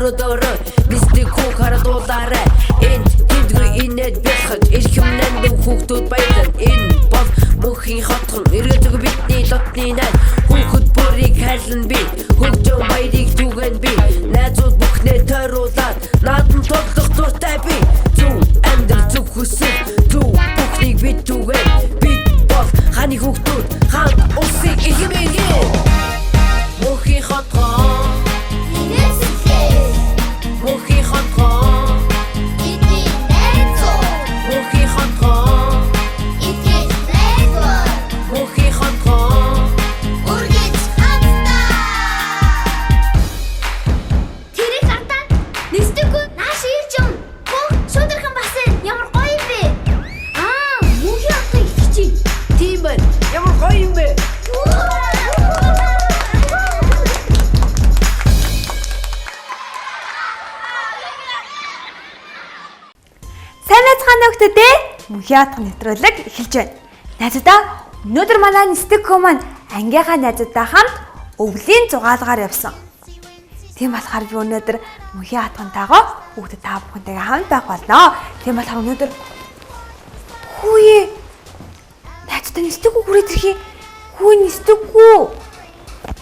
өрөөдөрөө мистик хүүг харадуулаарай энэ тэндгүй инээд бэлхэж эрхэмнэнд хүүхдүүд баялан энэ бол мөнхийн хотхон эргэлдэг бидний дотны найз хүүхэд бүрийг хайлан би хөгжөө баярыг түгэн би найзууд бүхнээ тойруулаад наадам тоглох дуртай би зүг амьдрал зүг хүсэл зүг бүхнийг бид түгэн бид бол ханы хүүхдүүд хаан улсыг ихэмээгээ мөнхийн хотхон мөнхийн хотхон бидний найзууд мөнхийн хотхон итгэж найзууд мөнхийн хотхон үргэлж хамтдаа тэрэг хатаа нэстэггүй нааш ирж юм бүх шудархан басан ямар гоё юм бэ мөнхийн хотын итгэж тийм байна ямар гоё юм бэ Сайн байцгаана хүүхдүүдээ мөнхийн хотын нэвтрүүлэг эхэлж байна. Найзуудаа өнөөдөр манай Нэстэггүй маань ангийнхаа найзуудтай хамт өвлийн зугаалгаар явсан. Тийм болохоор би өнөөдөр мөнхийн хотынтайгаа хүүхдэд та бүхэнтэйгээ хамт байх болно. Тийм болохоор өнөөдөр хүүе найзуудаа Нэстэггүй хүрээд ирэхий. Хүүе Нэстэггүй.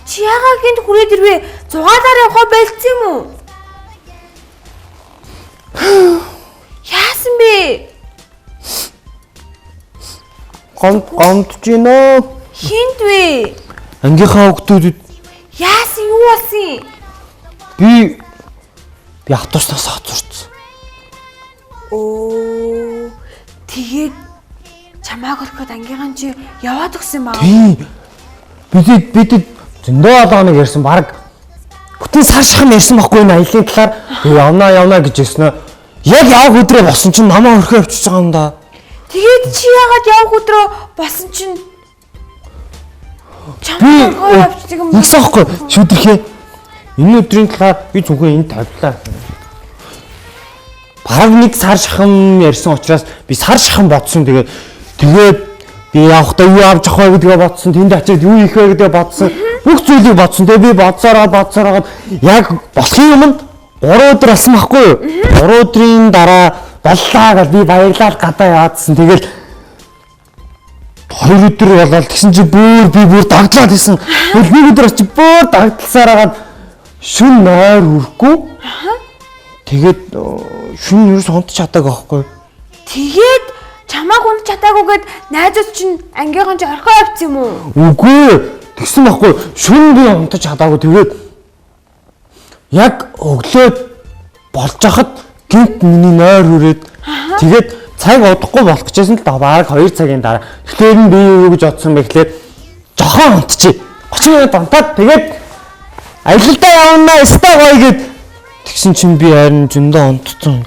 Чи яагаад гинт хүрээд ирвэ? Зугаалаар явахаа байлцсан юм уу? Яасан бэ? Гомдж гинөө. Хинт вэ? Ангийнхаа хүүхдүүдэд Яасан юу болсон? би автобуснаас хоцорсон. Тэгээд чамааг орхиод ангийнхан чи яваад өгсөн баа. Тийм. Бидэд зөндөө олооныг ярьсан баг. Бүтэн сар шахам ярьсан байхгүй энэ аялын талаар. Би явна гэж хэлсэн. Яг явах өдрөө босон чинь намаа орхио явчихж байгаа юм да. Тэгээд чи яагаад явах өдрөө болсон чинь чамааг орхиод явчихдаг юм бэ? Нэгсэн байхгүй шүдэрхээ. Энэ өдрийн талаар би зөвхөн энд тавьлаа. Бараг нэг сар шахам ярьсан учраас би сар шахам бодсон. Тэгээд би явахдаа юу авч явах вэ гэдгээ бодсон. Тэнд очиод юу хийх вэ гэдгээ бодсон. Бүх зүйлийг бодсон. Тэгээд би бодсороо яг болохын юмд 3 өдөр болсон байхгүй юу? 3 өдрийн дараа боллаа гэж би баярлал гадаа яадсан. Тэгэл 2 өдөр болоод тэгсэн чи би бүр дагдлаад исэн. Тэгэл нэг өдөр очиж бүр дагдласаар хагаад шүн нойр хүрхгүй. Тэгээд шүн ерөөс унтч чадаагүй байхгүй юу? Тэгээд чамааг унтч чадаагүйгээд найзууд чинь ангийнхан чи орхио явцсан юм уу? Үгүй тэгсэн байхгүй шүн би унтч чадаагүй. Тэгээд яг өглөө болж хахад гинт миний нойр хүрээд тэгээд цаг удахгүй болох гэжсэн л да баг 2 цагийн дараа тэгэхээр би юу гэж бодсон бэ гэхлээр жохон унтчих 30 минут унтаад тэгээд аялалдаа явна өстой гоё гэд тэгсэн чинь би харин зөндөө унтцсан.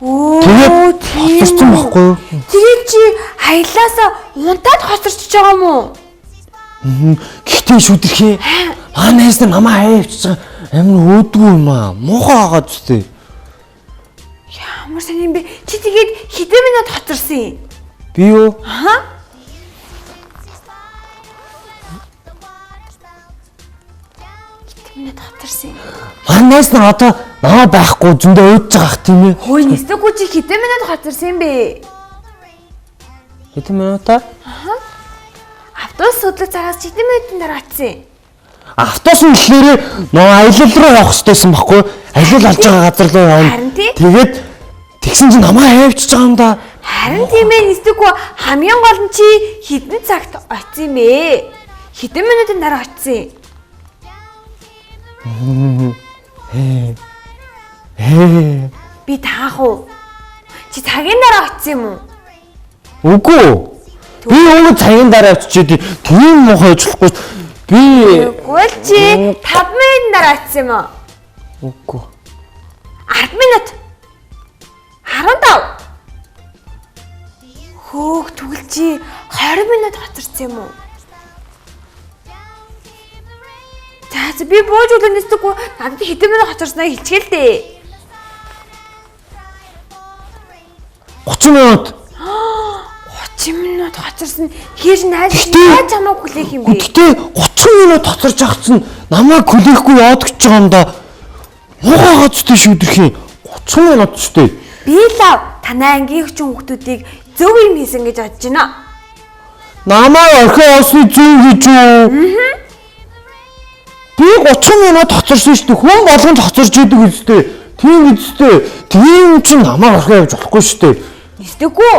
Тэгээд хоцорсон байхгүй юу? Тэгээд чи аяллаасаа унтаад хоцорч байгаа юм уу? Гэхдээ шүдэрхээ манайс намаа хаяавч байгаа амар өөдгөө юм аа. Муухай агаад зүтэй. Ямар сайн юм бэ? Чи тэгээд хэдэн минут хоцорсон юм? Би юу? Хэдэн минут хоцорсон юм? Манайс одоо намаа байхгүй зөндөө өөдж байгаа х тийм ээ. Хөөе Нэстэггүй чи хэдэн минут хоцорсон юм бэ? Хэдэн минутаа? Автобус судлах цагаас хэдэн минутын дараа очсон юм? Автобус нь ихээр нөө аялал руу явах хэрэгтэйсэн байхгүй юу? Аялал олж байгаа газар руу явна. Харин тий. Тэгээд тэгсэн чинь намаа хаяавчж байгаа юм да. Харин тийм ээ Нэстэггүй хамгийн гол нь чи хэдэн цагт очсон юм бэ? Хэдэн минутын дараа очсон юм? Би таах уу? Чи цагийн дараа очсон юм уу? Үгүй. Би өнгө цагийн дараа очичээд тийм муухай ажиллахгүй. Би Үгүй л чи 5 минутын дараа очсон юм уу? үгүй. 10 минут. 15. Хөөх тэгвэл чи 20 минут хоцорсон юм уу? За би бууж үлэн нэстэггүй надад хэдэн минут хоцорсноо хэлчихээ л дээ. 30 минут. 30 минут хоцорсон. Хийж найз чамааг хүлээх юм бэ? Гэхдээ 30 минут хоцорч ахчихсан намайг хүлээхгүй яад гэж байгаа юм да. Угаагаад ч тийш өдөрхийн 30 минут ч дээ. Би лав танай ангийн хүчин хүмүүсийг зөв юм хийсэн гэж бодож байна. Намаа орхио осны зүүн гэж юу? Би 30 минут хоцорсон шүү дээ. Хүн болгонд хоцорч идэг үстэй. Тийм үстэй. Тийм чинь намаа орхио явж болохгүй шүү дээ. Нэстэггүй.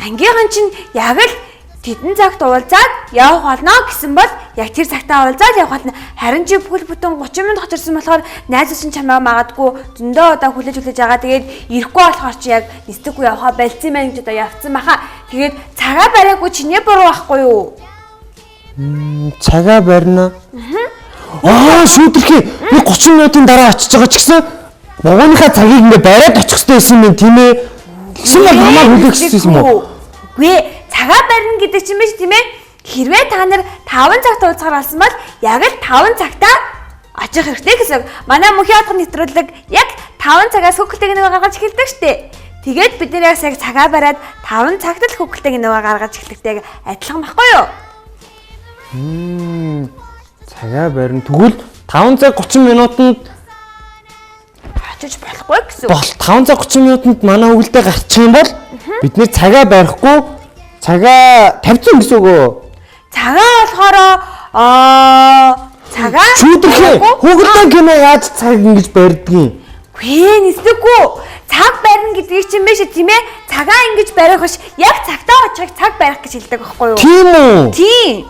Ангийнхан чинь яг л тэдэн цагт уулзаад явах болно гэсэн бол яг тэр цагтаа уулзаад явах болно. Харин чи бүхэл бүтэн 30 минут хоцорсон болохоор найзууд чинь чамаа магадгүй зөндөө удаа хүлээж байгаа. Тэгээд ирэхгүй болохоор чи яг нэстэггүй явахаа болцсон мэн гэж одоо явцсан баха. Тэгээд цагаа бариагүй чиний буруу байхгүй юу? Цагаа барина. Шүүтрхий. Би 30 минутын дараа очиж байгаа ч гэсэн могоныхаа цагийг ингээ бариад очих хэрэгтэй байсан юм тийм ээ. Тэгсэн бол намайг хүлээчихсэн юм уу? Үгүй цагаа барина гэдэг чинь биш тийм ээ. Хэрвээ та нар 5 цагт уулзахаар болсон бол яг л 5 цагтаа очих хэрэгтэй гэсэн. Манай мөнхийн хатгын нэвтрүүлэг яг 5 цагаас хөвгөлтэйг нөгөө гаргаж эхэлдэг штеп. Тэгээд бид нэр яг цагаа бариад 5 цагт л хөвгөлтэйг нөгөө гаргаж эхлэхтэйг адилхан байхгүй юу? Цагаа барина. Тэгвэл 5 цаг 30 минутанд очиж болохгүй гэсэн. 5 цаг 30 минутанд манай хөвгөлтэй гарчих юм бол бид нэр цагаа барихгүй цагаа тавьсан гэсэн үг үү? Цагаа болохоор цагаа шүүтрхээ хөвгөлтэй кино яаж цаг ингэж барьдгийг? Гүй нэстэггүй. Цаг барина гэдгийг чинь биш тийм ээ. Цагаа ингэж барих биш. Яг цагтаа очих цаг барих гэж хэлдэг байхгүй юу? Тийм үү? Тийм.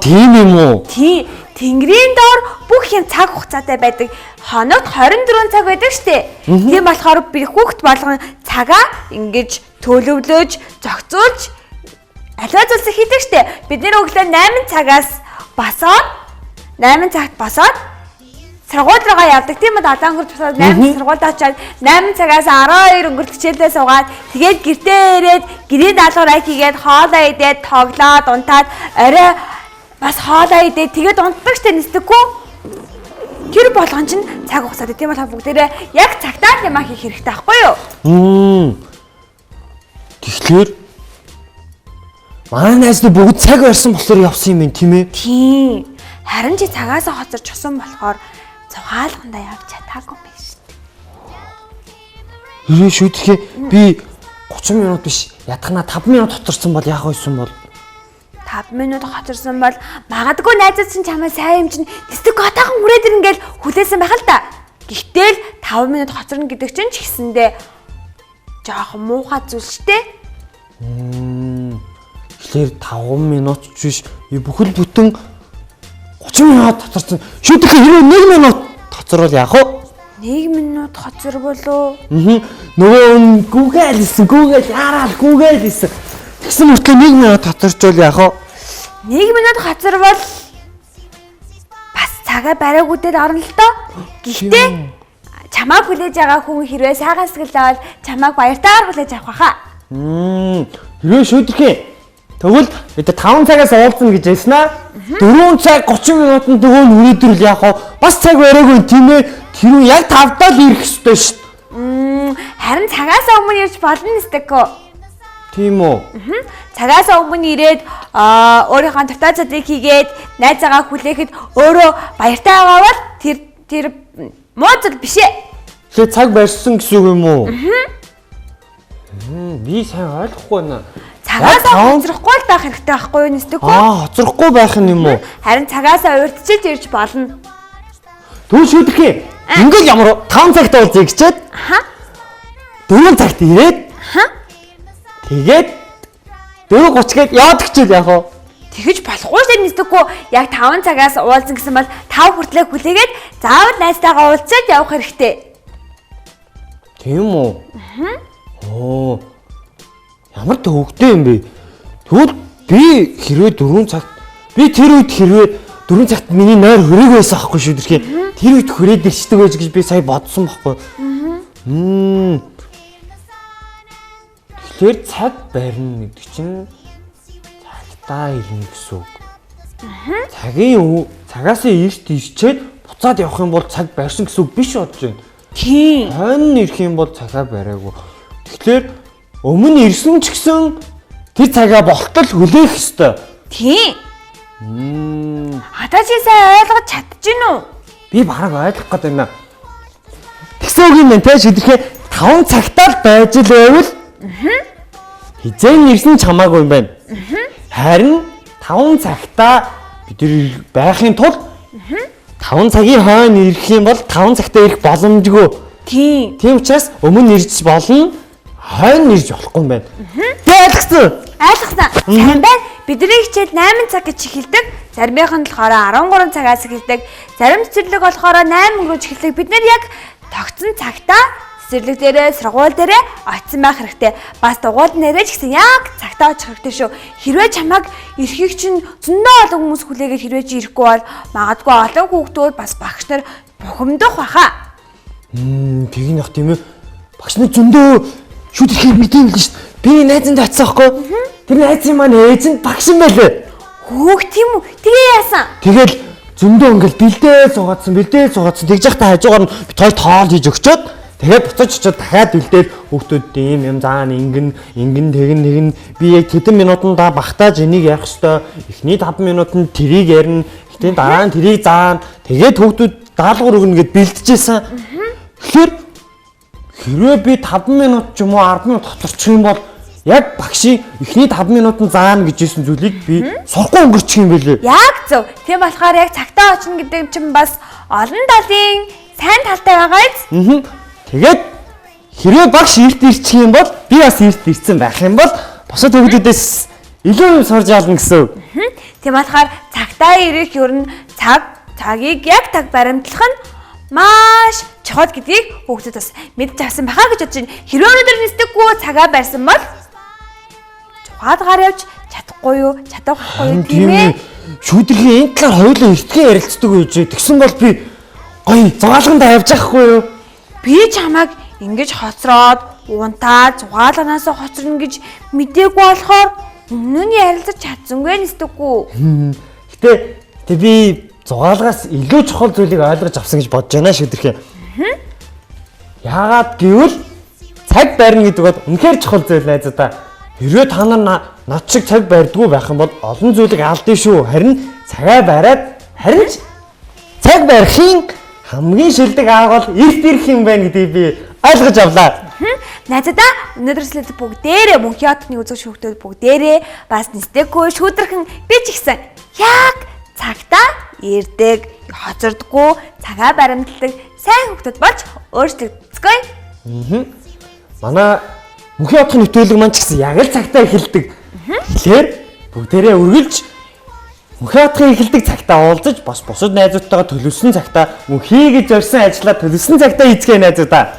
Тийм юм уу? Тийм. Тэнгэрийн доор бүх юм цаг хугацаатай байдаг. Хоногт 24 цаг байдаг штэ. Тийм болохоор би хүүхд болгон цагаа ингэж төлөвлөж, зохицуулж аливаа зүйлс хийдэг штэ. Бидний өглөө 8 цагаас босоод 8 цагт босоод сургууль руугаа явдаг. Тийм үү? Адаан хурд босоод 8 сургуульд очиад 8 цагаас 12 өнгөрт хичээлдээ суугаад тэгээд гэртээ ирээд гэрийн даалгавар хийгээд хоолоо идээд тоглоод унтаад орой бас хоолоо идээд тэгээд унтдаг штэ нэстэггүй. Тэр болгон чинь цаг хугацаатай. Тийм болохоор бүгдээрээ яг цагтаа юм хийх хэрэгтэй байхгүй юу? Тэгэхээр манай найзны бүгд цаг барьсан болохоор явсан юм тийм ээ? Тийм. Харин чи цагаасаа хоцорч осон болохоор цугаалгандаа явж чадаагүй юм шүү дээ. Шүүтрхээ би 30 минут биш ядахна 5 минут хоцорсон бол яах байсан бол 5 минут хоцорсон бол магадгүй найзууд чинь чамаа сайн юм чинь тэстэг отаахан хүрээд ирнгээл хүлээсэн байх л да. Гэхдээ л 5 минут хоцорно гэдэг чинь ч гэсэндээ жоох муухай зүйл шүү дээ. Тэгэхээр 5 минут ч биш бүхэл бүтэн 30 минут хоцорсон. Шүүтрхээ хэрвээ 1 минут хоцорвол яах вэ? 1 минут хоцорвол уу? Нөгөө гүүгээл исэн, гүүгээл яарал гүүгээл исэн. Тэгсэн мөртлөө 1 минут хоцорчвол яах вэ? 1 минут хоцорвол бас цагаа бариагуудад орно л доо. Гэхдээ чамааг хүлээж байгаа хүн хэрвээ сайхан сэтгэлээ бол чамааг баяртайгаар хүлээж авах хаа. Хэрвээ шүүтрхээ тэгвэл бид 5 цагаас уулзна гэж байсан аа. 4 цаг 30 минутанд нөгөө өнөөдөр л яах вэ? Бас цаг бариагүй тийм ээ. Тэр нь яг 5-даа л ирэх ёстой шүү дээ. Харин цагаасаа өмнө ирж болно нэстэггүй. Тийм үү? Цагаасаа өмнө ирээд өөрийнхөө дотоодыг хийгээд найзаагаа хүлээхэд өөрөө баяртай байгаа бол тэр муу зүйл биш ээ. Тэгээ цаг барьсан гэсэн үг юм уу? Би сайн ойлгохгүй байна. Цагаасаа хоцрохгүй л байх хэрэгтэй байхгүй юу нэстэггүй? Хоцрохгүй байх юм уу? Харин цагаасаа урьдчилж ирж болно. Түн шүүтрхээ ингээд ямар 5 цагт уулзъя гэчээд 4 цагт ирээд тэгээд 4:30- гээд яваад гэчээд яах вэ? Тэгэж болохгүй шүү дээ нэстэггүй. Яг 5 цагаас уулзсан гэсэн бол 5 хүртлэх хүлээгээд заавал найзтайгаа уулзаад явах хэрэгтэй. Тийм үү? Ямар төвөгтэй юм бэ? Тэгвэл би хэрвээ 4 цагт би тэр үед хэрвээ 4 цагт миний нойр хөрөг байсан аахгүй шүү дээ. Тэр үед хүрээд ирчдэг байж гэж би сая бодсон байхгүй. Тэгэхээр цаг барина гэдэг чинь цагтаа ирнэ гэсэн үг. Цагаас ирчээд буцаад явах юм бол цаг барьсан гэсэн үг биш бодож байна. Тийм. Хойно ирэх юм бол цагаа бариагүй. Тэгэхээр өмнө ирсэн ч гэсэн тэр цагаа болтол хүлээх ёстой. Тийм. Одоо чи сайн ойлгож чадчихэв үү? Би бараг ойлгох гээд байна. Тэгсэн үг юм байна те шийдэхээ 5 цагтаа л байж л байвал. Хизээ ирсэн чамаагүй юм байна. Харин 5 цагтаа бид нар байхын тулд 5 цагийн хойно ирэх юм бол 5 цагтаа ирэх боломжгүй. Тийм. Тийм учраас өмнө ирж болно, хойно ирж болохгүй юм байна. Ойлгосон. Ойлгосноо. Сайн байна. Бидний хичээл 8 цаг гэж эхэлдэг. Заримийнх нь болохоор 13 цагаас эхэлдэг. Зарим цэцэрлэг болохоор 8 өнгөрөөж эхэлдэг. Бид нэр яг тогтсон цагтаа цэцэрлэг дээрээ, сургууль дээрээ очсон байх хэрэгтэй. Бас дугуйд нэрэж гэсэн яг цагтаа очих хэрэгтэй шүү. Хэрвээ чамайг ирэхийг чинь зөндөө олон хүмүүс хүлээгээд хэрвээ чи ирэхгүй бол магадгүй олон хүүхдүүд бас багш нар бухимдах баха. Тэг нь яг тийм ээ. Багш нар зөндөө шүүд ирэхийг мэдээн л шүү дээ. Би найзанд очсон байхгүй. Тэр найзын маань ээж нь багш юм байлээ. Хөөх тийм үү? Тэгээ яасан? Тэгэл зөндөө ингээл бэлдээ суугаадсан. Тэгж яхтай хажуугаар нь бит хоёр тоол хийж өгчөөд тэгээд буцаж очиод дахиад бэлдээд хүүхдүүд ийм юм заана ингэн тэгнэ. Би яг хэдэн минутанда багтааж энийг ярих ёстой. Эхний 5 минутанд тэрийг ярина. Гэтэ дараа нь тэрийг заана. Тэгээд хүүхдүүд даалгавар өгнө гэд бэлдэжсэн. Тэгэхээр хэрвээ би 5 минут ч юм уу 10 минут хоцорчих юм бол яг багшийн эхний 5 минутанд заана гэжсэн зүйлийг би сурахгүй өнгөрчих юм байлээ. Яг зөв. Тийм болохоор яг цагтаа очно гэдэг чинь бас олон талын сайн талтай байгаа биз? Тэгээд хэрвээ багш эрт ирчих юм бол би бас эрт ирсэн байх юм бол босод хүүхдүүдээс илүү юм сурж авна гэсэн үг. Тийм болохоор цагтаа ирэх ер нь цагийг яг таг баримтлах нь маш чухал гэдгийг хүүхдүүд бас мэдж авсан байхаа гэж бодож байна. Хэрвээ өнөөдөр нисдэггүй цагаа барьсан бол чухалгаар явж чадахгүй юу? Чадахгүй юу тийм ээ? Шүүдрийн энэ талаар хоёулаа эртгээ ярилцдаг байж. Тэгсэн бол би гоё зугаалганд авч яахгүй юу? Би чамайг ингэж хоцроод унтаад зугаалганаас хоцорно гэж мдээгүй болохоор өмнө нь ярилцаж чадсангүй нисдэггүй. Гэтэ би зугаалгаас илүү чухал зүйлийг ойлгож авсан гэж бодож байна шүдэрхээ. Яагаад гэвэл цаг барина гэдэг бол үнэхээр чухал зүйл найзуудаа. Хэрвээ та нар над шиг цаг барьдгүй байх юм бол олон зүйлийг алдъя шүү. Харин цагаа бариад харин цаг барихын хамгийн шилдэг арга бол эрт ирэх юм байна гэдгийг би ойлгож авлаа. Найзадаа өнөөдрөөс бүгдээрээ мөнх яатны үзэг шүүхтүүд бүгдээрээ бас нисдэггүй шүүдрхэн би ч гэсэн яг цагтаа ирдэг, хоцордгүй, цагаа баримтлагдаг сайн хүүхдүүд болж өөрчлөгдөцгөө. Манай мөнх яатны нэвтрүүлэг маань ч гэсэн яг л цагтаа эхэлдэг. Тэгэхээр бүгдээрээ үргэлж мөнх яатны эхэлдэг цагтаа уулзаж бас бусад найзуудтайгаа төлөвлөсөн цагтаа мөн хийгээд зорьсон ажлаа төлөвлөсөн цагтаа хийцгээе найзуудаа.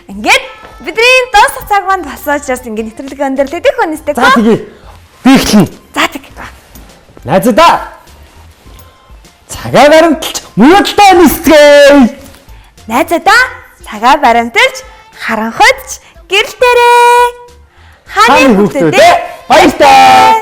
Ингээд бидний дуусах цаг маань болсон учраас ингээд нэвтрүүлэг өндөрлөдөг хүнстэй. За тэгье. Би эхэлнэ. За тэг. Найзуудаа цагаа баримталж мөрөдөлтөө нисцгээе. Найзадаа цагаа баримталж харанхуйч гэрэл дээрээ. Хааны хүүхдүүдээ баяртай.